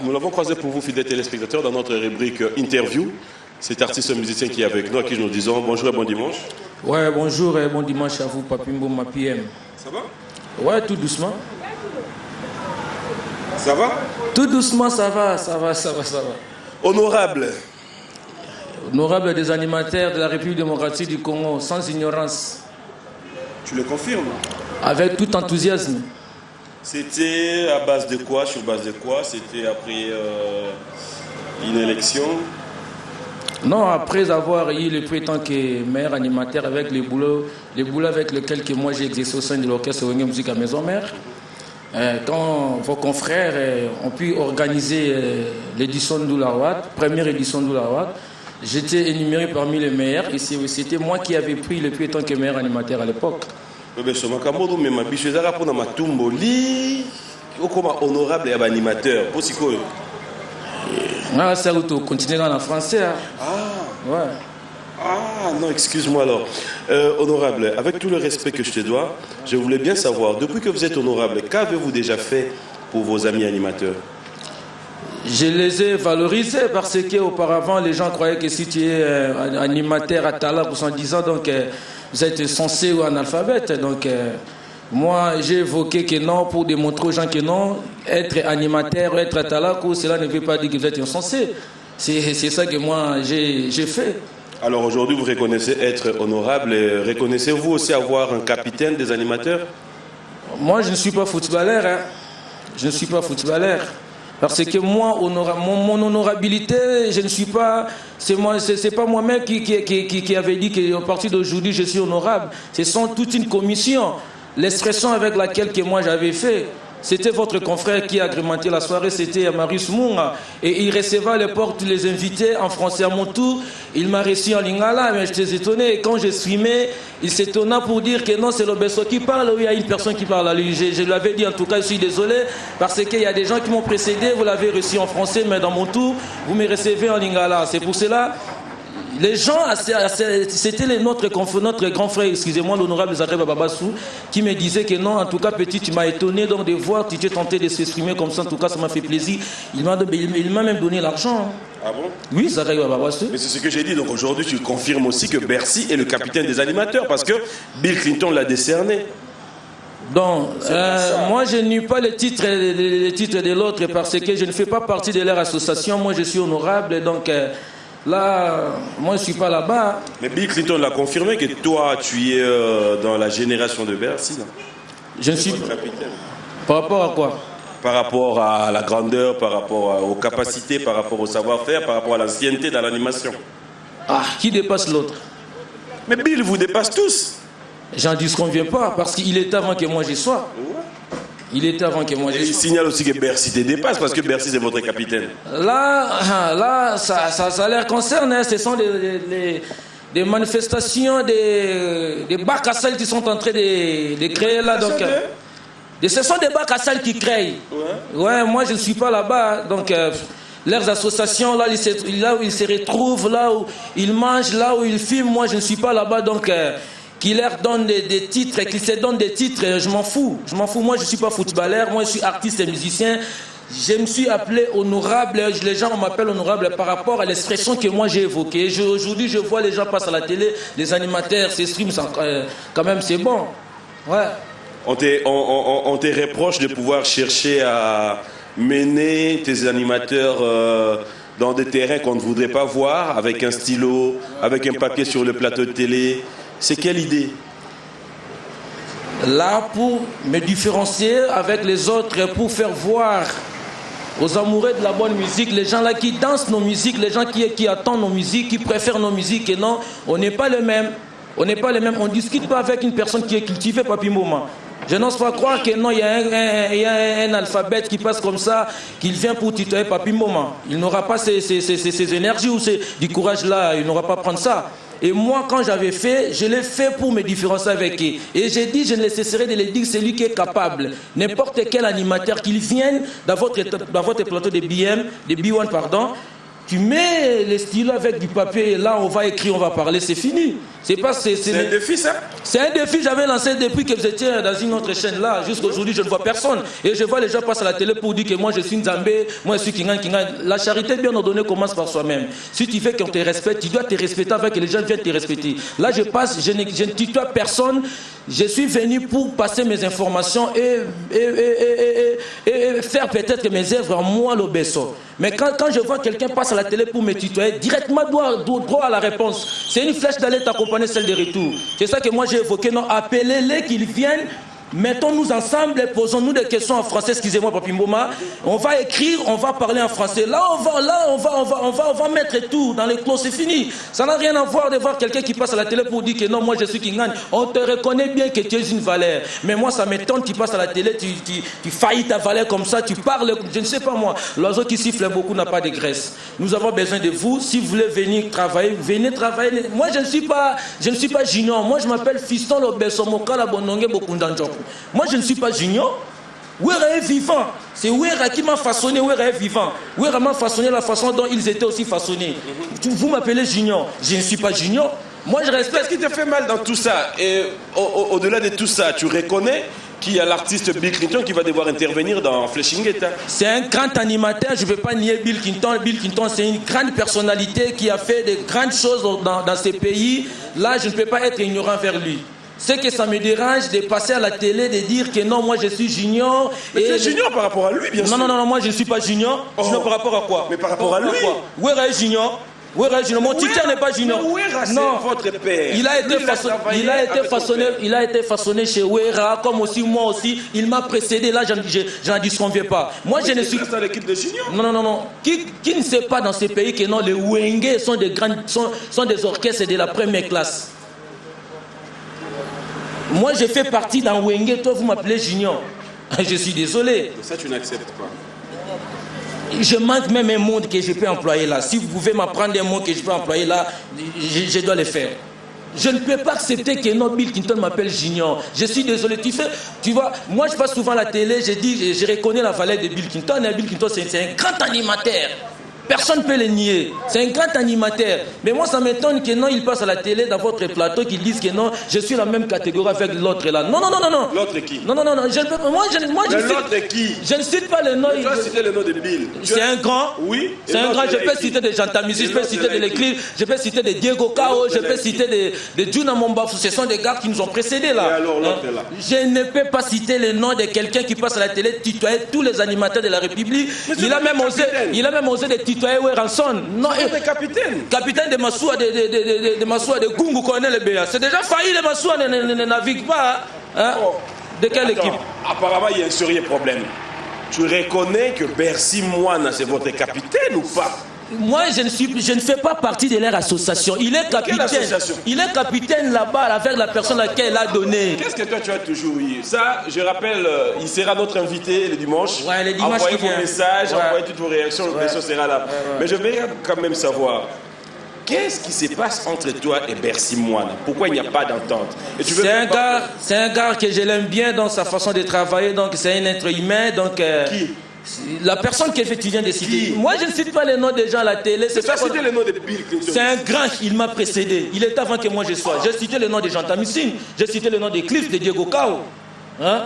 Nous l'avons croisé pour vous, fidèles téléspectateurs, dans notre rubrique Interview. Cet artiste musicien qui est avec nous, à qui nous disons bonjour et bon dimanche. Ouais, bonjour et bon dimanche à vous, Papimbo, ma PM. Ça va? Ouais, tout doucement. Ça va? Tout doucement, ça va. Honorable. Honorable des animateurs de la République démocratique du Congo, sans ignorance. Tu le confirmes? Avec tout enthousiasme. C'était à base de quoi? Sur base de quoi? C'était après une élection? Non, après avoir eu le prix tant que maire animateur avec les boulots avec lesquels que moi j'ai exercé au sein de l'orchestre Wenge Musique à Maison Mère. Quand vos confrères ont pu organiser l'édition d'Oulawat, première édition d'Oulawat, j'étais énuméré parmi les meilleurs et c'était moi qui avais pris le prix tant que meilleur animateur à l'époque. Honorable et animateur. Ah, ça vous continuez en français. Hein? Ah. Ouais. Ah non, excuse-moi alors. Honorable, avec tout le respect que je te dois, je voulais bien savoir, depuis que vous êtes honorable, qu'avez-vous déjà fait pour vos amis animateurs? Je les ai valorisés parce qu'auparavant, les gens croyaient que si tu es animateur à Tala pour 110 ans, donc vous êtes censé ou analphabète. Donc moi, j'ai évoqué que non, pour démontrer aux gens que non, être animateur, être à Tala, cela ne veut pas dire que vous êtes insensé. C'est ça que moi, j'ai fait. Alors aujourd'hui, vous reconnaissez être honorable et reconnaissez-vous aussi avoir un capitaine des animateurs? Moi, je ne suis pas footballeur. Hein. Je ne suis pas footballeur. Parce que moi, mon honorabilité, je ne suis pas... C'est pas moi-même qui avait dit qu'à partir d'aujourd'hui, je suis honorable. Ce sont toute une commission. L'expression avec laquelle que moi j'avais fait, c'était votre confrère qui a agrémenté la soirée, c'était Marius Mounga. Et il recevait à l'époque tous les invités en français à mon tour. Il m'a reçu en lingala, mais j'étais étonné. Et quand j'ai streamé, il s'étonna pour dire que non, c'est Roberto qui parle, ou il y a une personne qui parle à lui. Je lui avais dit, en tout cas, je suis désolé, parce qu'il y a des gens qui m'ont précédé, vous l'avez reçu en français, mais dans mon tour, vous me recevez en lingala. C'est pour cela... Les gens, c'était notre grand frère, excusez-moi, l'honorable Zagreb Babassou, qui me disait que non, en tout cas, petit, tu m'as étonné donc de voir, tu t'es tenté de s'exprimer comme ça, en tout cas, ça m'a fait plaisir. Il m'a même donné l'argent. Ah bon? Oui, Zagreb Babassou. Mais c'est ce que j'ai dit, donc aujourd'hui, tu confirmes aussi que Bercy est le capitaine des animateurs, parce que Bill Clinton l'a décerné. Donc, moi, je n'ai pas les titres de l'autre, parce que je ne fais pas partie de leur association. Moi, je suis honorable, donc... Là, moi je ne suis pas là-bas. Mais Bill Clinton l'a confirmé que toi, tu es dans la génération de Bercy. Là. Je ne suis pas. Par rapport à quoi? Par rapport à la grandeur, par rapport aux capacités, par rapport au savoir-faire, par rapport à l'ancienneté dans l'animation. Ah, qui dépasse l'autre? Mais Bill vous dépasse tous. J'en disconviens pas, parce qu'il était avant que moi j'y sois. Il était avant que moi... Il signale aussi que Bercy te dépasse parce que Bercy c'est votre capitaine. Là ça les concerne. Hein. Ce sont des manifestations, des bacs à sel qui sont en train de créer là. Donc, ce sont des bacs à sel qui créent. Ouais, moi je ne suis pas là-bas. Donc leurs associations, là où ils se retrouvent, là où ils mangent, là où ils filment, moi je ne suis pas là-bas. Donc... Qui leur donne des titres, qu'ils se donnent des titres, je m'en fous. Moi, je ne suis pas footballeur, moi, je suis artiste et musicien. Je me suis appelé honorable, les gens m'appellent honorable par rapport à l'expression que moi j'ai évoquée. Aujourd'hui, je vois les gens passer à la télé, les animateurs s'expriment, quand même, c'est bon. Ouais. On te reproche de pouvoir chercher à mener tes animateurs dans des terrains qu'on ne voudrait pas voir, avec un stylo, avec un papier sur le plateau de télé. C'est quelle idée? Là, pour me différencier avec les autres, pour faire voir aux amoureux de la bonne musique, les gens là qui dansent nos musiques, les gens qui attendent nos musiques, qui préfèrent nos musiques, et non, on n'est pas les mêmes. On n'est pas les mêmes. On ne discute pas avec une personne qui est cultivée, Papi Moment. Je n'ose pas croire que non, il y a un alphabet qui passe comme ça, qu'il vient pour tutoyer Papi Moment. Il n'aura pas ces énergies ou du courage là, il n'aura pas prendre ça. Et moi, quand j'avais fait, je l'ai fait pour me différencier avec eux. Et j'ai dit, je ne cesserai de le dire, celui qui est capable. N'importe quel animateur qu'il vienne dans votre plateau de BM, de B1, pardon, tu mets les stylos avec du papier et là, on va écrire, on va parler, c'est fini. C'est un défi, ça? C'est un défi, j'avais lancé depuis que j'étais dans une autre chaîne là. Jusqu'à aujourd'hui, je ne vois personne. Et je vois les gens passer à la télé pour dire que moi je suis Nzambé, moi je suis Kingan. La charité bien ordonnée commence par soi-même. Si tu veux qu'on te respecte, tu dois te respecter avant que les gens viennent te respecter. Là, je passe, je ne tutoie personne. Je suis venu pour passer mes informations et faire peut-être mes œuvres en moi le besso. Mais quand je vois quelqu'un passer à la télé pour me tutoyer, directement droit à la réponse. C'est une flèche d'aller t'accompagner celle de retour. C'est ça que moi j'ai évoqué. Non, appelez-les qu'ils viennent. Mettons-nous ensemble et posons-nous des questions en français. Excusez-moi, Papi Mboma. On va écrire, on va parler en français. Là, on va mettre tout dans les clauses. C'est fini. Ça n'a rien à voir de voir quelqu'un qui passe à la télé pour dire que non, moi je suis Kingan. On te reconnaît bien que tu es une valeur. Mais moi, ça m'étonne. Tu passes à la télé, tu faillis ta valeur comme ça. Tu parles, je ne sais pas moi. L'oiseau qui siffle beaucoup n'a pas de graisse. Nous avons besoin de vous. Si vous voulez venir travailler, venez travailler. Moi, je ne suis pas junior. Moi, je m'appelle Fiston Lobeso Mokala Bononge Bokundanjoko. Moi, je ne suis pas junior. Ouera est vivant. C'est Ouera qui m'a façonné. Ouera est vivant. Ouera m'a façonné la façon dont ils étaient aussi façonnés. Vous m'appelez junior. Je ne suis pas junior. Moi, je respecte. Qu'est-ce qui te fait mal dans tout ça? Et au-delà de tout ça, tu reconnais qu'il y a l'artiste Bill Clinton qui va devoir intervenir dans Fleshingeta? C'est un grand animateur, je ne vais pas nier Bill Clinton. Bill Clinton, c'est une grande personnalité qui a fait de grandes choses dans ces pays. Là, je ne peux pas être ignorant vers lui. C'est que ça me dérange de passer à la télé, de dire que non, moi je suis junior. Mais tu es junior par rapport à lui, bien sûr. Non, moi je ne suis pas junior. Oh. Junior par rapport à quoi? Mais par rapport à lui. Ouera est junior. Ouera est junior. Mon titre n'est pas junior. Ouera, c'est votre père. Il a été façonné chez Ouera, comme aussi moi aussi. Il m'a précédé. Là, je n'en disconviens pas. Moi, je ne suis pas dans l'équipe de junior. Non. Qui ne sait pas dans ces pays que non, les Wenge sont des orchestres de la première classe. Moi, je fais partie d'un Wenge, toi, vous m'appelez Junior. Je suis désolé. Ça, tu n'acceptes pas. Je manque même un mot que je peux employer là. Si vous pouvez m'apprendre un mot que je peux employer là, je dois le faire. Je ne peux pas accepter que non, Bill Clinton m'appelle Junior. Je suis désolé. Tu vois, moi, je passe souvent à la télé, je reconnais la valeur de Bill Clinton. Et Bill Clinton, c'est un grand animateur. Personne ne peut le nier. C'est un grand animateur. Mais moi, ça m'étonne que non, il passe à la télé dans votre plateau, qu'ils disent que non, je suis la même catégorie avec l'autre là. Non. L'autre qui? Non. Je ne peux pas. Moi, l'autre qui? Je ne cite pas le nom. Tu dois citer le nom de Bill. C'est un grand. Oui. C'est un grand. Je peux citer des Jantamisi, je peux citer des Leclerc, je peux citer des Diego Cao, je peux citer des Juna Mombafou. Ce sont des gars qui nous ont précédés là. Et alors, l'autre est là. Je ne peux pas citer le nom de quelqu'un qui passe à la télé, tutoyer tous les animateurs de la République. Il a même osé de tutoyer Ranson. Non, capitaine de Massoua, de Massoua, de Gungu, connaît le BA. C'est déjà failli, de Massoua ne navigue pas. Hein? De quelle équipe? Apparemment, il y a un sérieux problème. Tu reconnais que Bercy Moine, c'est votre capitaine ou pas? Moi, je ne fais pas partie de leur association. Il est capitaine là-bas avec la personne à laquelle il a donné. Qu'est-ce que toi tu as toujours eu? Ça, je rappelle, il sera notre invité le dimanche. Ouais, le dimanche. Envoyez vos messages, envoyez toutes vos réactions, le président sera là. Mais je vais quand même savoir, qu'est-ce qui se passe entre toi et Bercy Moine? Pourquoi il n'y a pas d'entente? C'est un gars que je l'aime bien dans sa façon de travailler, donc c'est un être humain. Donc, qui? La personne que tu viens de citer. Moi, je ne cite pas les noms des gens à la télé. C'est pas citer le nom de Bill Clinton. C'est un grand, il m'a précédé. Il est avant que moi je sois. J'ai cité le nom de Jean Tamissine. J'ai cité le nom de Cliff, de Diego Cao. Hein?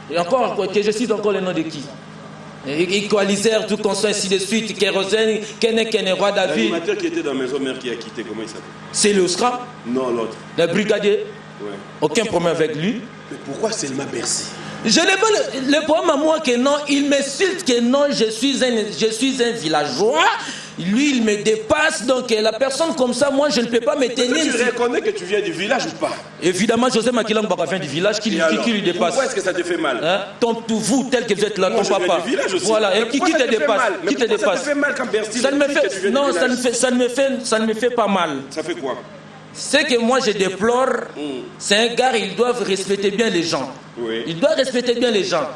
Et encore, que je cite encore le nom de qui? Equalizer, tout comme ça, ainsi de suite. Kérosène, Kene, Roi David. L'animateur qui était dans Maison Mère qui a quitté, comment il s'appelle? C'est le Scrum? Non, l'autre. Le brigadier? Ouais. Aucun problème avec lui. Mais pourquoi seulement Bercy? Je n'ai pas le problème à moi que non, il m'insulte que non, je suis un villageois. Lui, il me dépasse. Donc, la personne comme ça, moi, je ne peux pas me tenir. Mais tu reconnais que tu viens du village ou pas? Évidemment, José Makilang vient du village qui lui dépasse. Pourquoi est-ce que ça te fait mal? Hein? Vous, tel que vous êtes là, moi, ton papa. Du village aussi. Voilà, et qui te dépasse? Qui te dépasse? Ça te fait mal quand Bercy? Ça ne me fait pas mal. Ça fait quoi? C'est que moi, je déplore. C'est un gars, ils doivent respecter bien les gens. Oui. Il doit respecter bien les gens.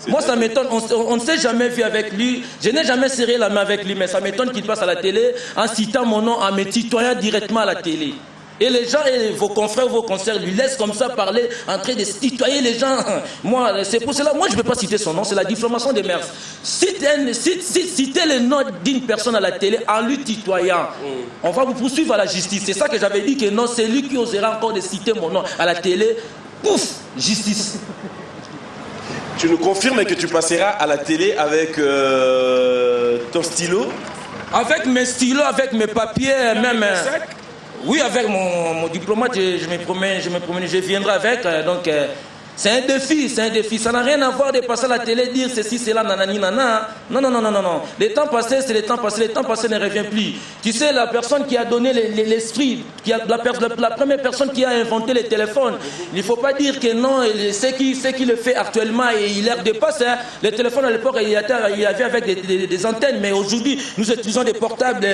Moi, ça m'étonne. On ne s'est jamais vu avec lui. Je n'ai jamais serré la main avec lui, mais ça m'étonne qu'il passe à la télé en citant mon nom, en me tutoyant directement à la télé. Et les gens, et vos confrères, vos consoeurs lui laissent comme ça parler, en train de tutoyer les gens. Moi, c'est pour cela, moi je ne peux pas citer son nom, c'est la diffamation des mœurs. Citer le nom d'une personne à la télé en lui tutoyant, on va vous poursuivre à la justice. C'est ça que j'avais dit, que non, c'est lui qui osera encore de citer mon nom à la télé. Pouf, justice. Tu nous confirmes que tu passeras à la télé avec ton stylo? Avec mes stylos, avec mes papiers, même. Oui, avec mon diplomate, je me promène, je viendrai avec. Donc, c'est un défi. Ça n'a rien à voir de passer à la télé, dire ceci, cela, nanani, nana. Non. Le temps passé, c'est le temps passé. Le temps passé ne revient plus. Tu sais, la personne qui a donné l'esprit, la première personne qui a inventé les téléphones, il ne faut pas dire que non, c'est qui le fait actuellement et il leur dépasse. Hein. Les téléphones à l'époque, il y avait avec des antennes, mais aujourd'hui, nous utilisons des portables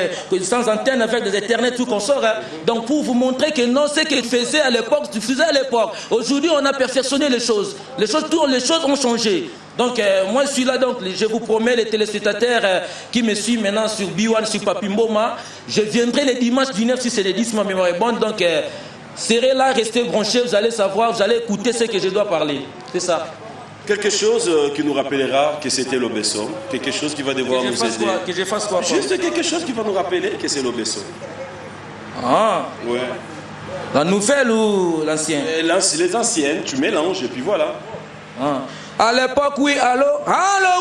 sans antenne, avec des Ethernet, tout qu'on sort. Hein. Donc, pour vous montrer que non, ce qu'ils faisaient à l'époque, tu faisais à l'époque. Aujourd'hui, on a perfectionné les choses ont changé. Donc moi je suis là, donc je vous promets, les téléspectateurs qui me suivent maintenant sur B1, sur Papi Mboma, je viendrai les dimanches du 9 si c'est les 10, ma mémoire est bonne, donc serez là, restez branchés, vous allez savoir, vous allez écouter ce que je dois parler, c'est ça. Quelque chose qui nous rappellera que c'était l'Obessom, quelque chose qui va devoir nous aider. Que je fasse quoi? Juste quelque chose qui va nous rappeler que c'est l'Obessom. Ah ouais. La nouvelle ou l'ancienne? Les anciennes, tu mélanges et puis voilà. Ah. À l'époque, oui, allô,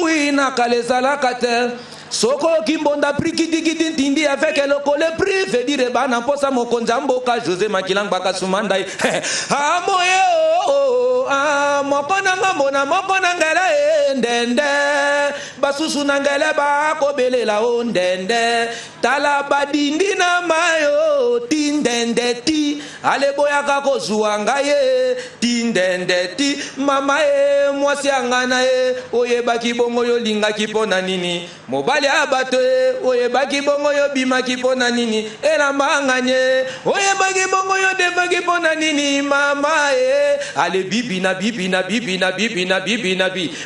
oui, nakalezala kate. Soko kimbonda pri kiti tindi avec le collé pri veut dire bana posa mokonza mboka José Makilang baka sumandai. Ah moyo ah mokona mokona ngela ndende basusu nangela ba kobelela ndende tala badindi na mayo tindende ti ale boya kako zuanga ye tindende ti mama e mwasi angana e oyebaki bongo yo linga kipona nini mobali abato e oyebaki bongo yo bima kipona nini ela manganye oyebaki bongo yo devaki pona nini mama e ale bibi na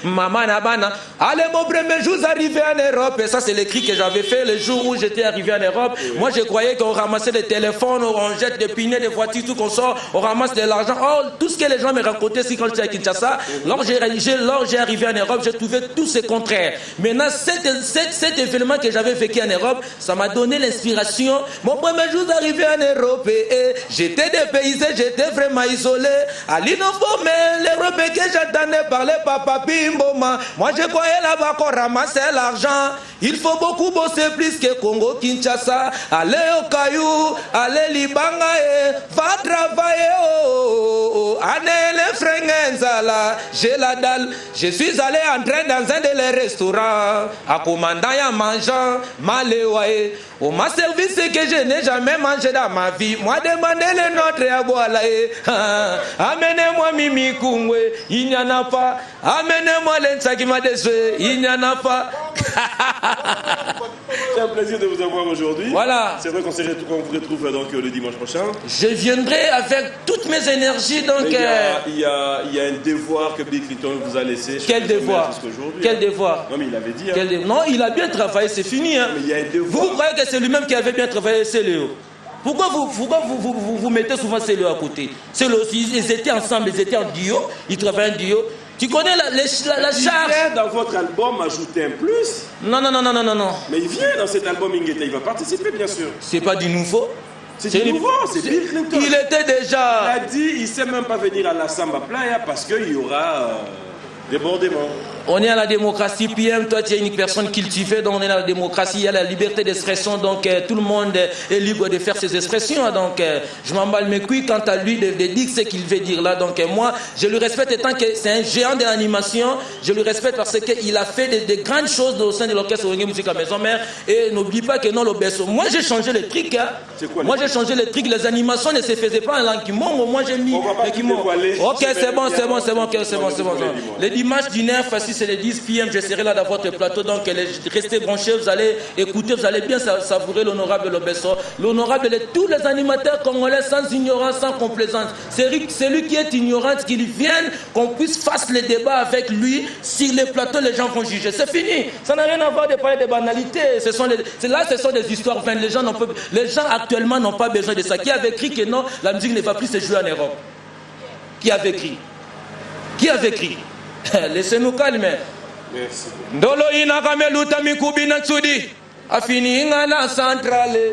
maman na bana allez mon premier jour arrivé en Europe et ça c'est le cri que j'avais fait le jour où j'étais arrivé en Europe. Moi je croyais qu'on ramassait des téléphones, on jette des pinets, des voitures, tout qu'on sort, on ramasse de l'argent. Oh, tout ce que les gens me racontaient si quand j'étais à Kinshasa, lorsque j'ai arrivé en Europe, j'ai trouvé tout ce contraire. Maintenant cet événement que j'avais vécu en Europe, ça m'a donné l'inspiration. Mon premier jour arrivé en Europe et j'étais dépaysé, j'étais vraiment isolé. À l'Innovo, mais l'Europe que j'entendais parler Papa Pimboma, moi je croyais là-bas qu'on ramassait l'argent. Il faut beaucoup bosser plus que Congo Kinshasa. Allez au Caillou, allez Libanga va travailler allez les Frengenzala. J'ai la dalle, je suis allé entrer dans un de les restaurants à commandant et en mangeant maléwaye. On m'a servi ce que je n'ai jamais mangé dans ma vie. Moi demandez le nôtre à boire. Amenez-moi Mimi Kungwe, il n'y en a pas. Amenez-moi l'Ensakima Deswe, il n'y en a pas. C'est un plaisir de vous avoir aujourd'hui. Voilà. C'est vrai qu'on vous retrouve donc le dimanche prochain. Je viendrai avec toutes mes énergies. Donc, il y a un devoir que Bill Clinton vous a laissé. Quel devoir? Quel devoir? Non mais il avait dit. Hein. Non, il a bien travaillé, c'est fini. Hein. Mais il y a un devoir. Vous croyez que c'est lui-même qui avait bien travaillé, c'est Léo? Pourquoi vous mettez souvent Céléo à côté? Céléo aussi, ils étaient ensemble, ils étaient en duo, ils travaillaient en duo. Tu connais la charge? Il vient dans votre album ajouter un plus. Non. Mais il vient dans cet album Ingeta, il va participer bien sûr. C'est pas du nouveau. C'est du nouveau, c'est Bill Clinton. Il était déjà... Il a dit, il ne sait même pas venir à la Samba Playa parce qu'il y aura débordement. On est à la démocratie, PM, toi tu es une personne cultivée, donc on est à la démocratie, il y a la liberté d'expression, donc tout le monde est libre de faire ses expressions, donc je m'emballe mes couilles quant à lui de dire ce qu'il veut dire là, donc moi je le respecte étant que c'est un géant de l'animation, je le respecte parce qu'il a fait des grandes choses au sein de l'orchestre Wenge Musique à Maison Mère, et n'oublie pas que non l'Obesso, moi j'ai changé les trucs, hein. Moi j'ai changé les trucs, les animations ne se faisaient pas en langue Kimon, moi j'ai mis les Kimon. Ok c'est bon, les dimanches du 9 à 6 partir, c'est les 10 p.m. Je serai là dans votre plateau. Donc, restez branchés, vous allez écouter, vous allez bien savourer l'honorable Lobesso. L'honorable de tous les animateurs congolais sans ignorance, sans complaisance. C'est lui qui est ignorant, qu'il vienne, qu'on puisse faire les débats avec lui. Sur les plateaux, les gens vont juger. C'est fini. Ça n'a rien à voir de parler de banalités. Ce sont des histoires vaines. Les gens actuellement n'ont pas besoin de ça. Qui avait écrit que non, la musique ne va plus se jouer en Europe? Qui avait écrit? Qui avait écrit? Laissez-nous calmer. Merci. Ndolo ina kame luta mikubi na tsudi. Afini ngala centrale.